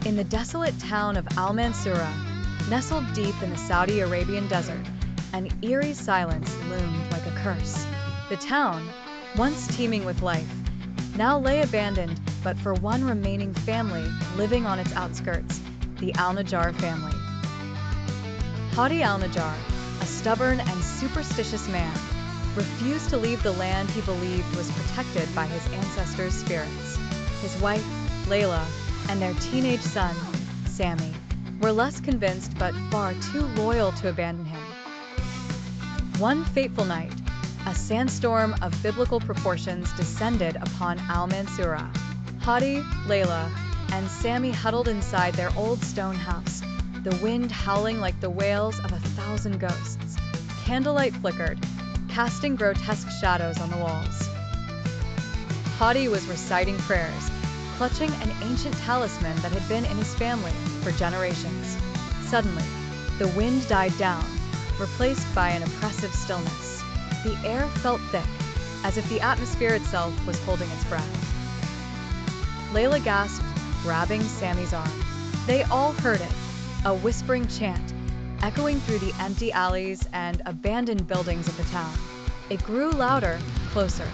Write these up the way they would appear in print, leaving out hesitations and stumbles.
In the desolate town of Al-Mansoura, nestled deep in the Saudi Arabian desert, an eerie silence loomed like a curse. The town, once teeming with life, now lay abandoned but for one remaining family living on its outskirts, the Al-Najjar family. Hadi Al-Najjar, a stubborn and superstitious man, refused to leave the land he believed was protected by his ancestors' spirits. His wife, Layla, and their teenage son, Sami, were less convinced but far too loyal to abandon him. One fateful night, a sandstorm of biblical proportions descended upon Al-Mansoura. Hadi, Layla, and Sami huddled inside their old stone house, the wind howling like the wails of 1,000 ghosts. Candlelight flickered, casting grotesque shadows on the walls. Hadi was reciting prayers, clutching an ancient talisman that had been in his family for generations. Suddenly, the wind died down, replaced by an oppressive stillness. The air felt thick, as if the atmosphere itself was holding its breath. Layla gasped, grabbing Sami's arm. They all heard it, a whispering chant, echoing through the empty alleys and abandoned buildings of the town. It grew louder, closer.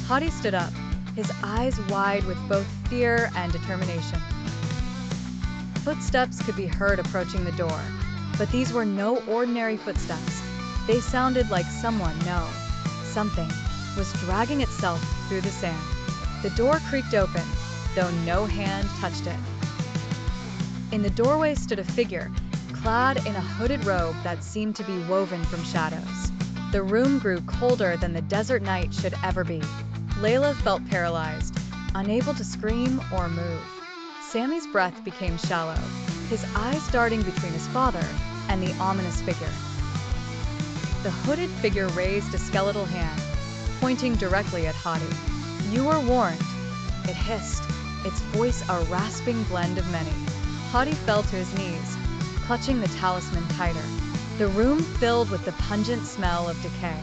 Hadi stood up, his eyes wide with both fear and determination. Footsteps could be heard approaching the door, but these were no ordinary footsteps. They sounded like something, was dragging itself through the sand. The door creaked open, though no hand touched it. In the doorway stood a figure, clad in a hooded robe that seemed to be woven from shadows. The room grew colder than the desert night should ever be. Layla felt paralyzed, unable to scream or move. Sami's breath became shallow, his eyes darting between his father and the ominous figure. The hooded figure raised a skeletal hand, pointing directly at Hadi. "You were warned," it hissed, its voice a rasping blend of many. Hadi fell to his knees, clutching the talisman tighter. The room filled with the pungent smell of decay.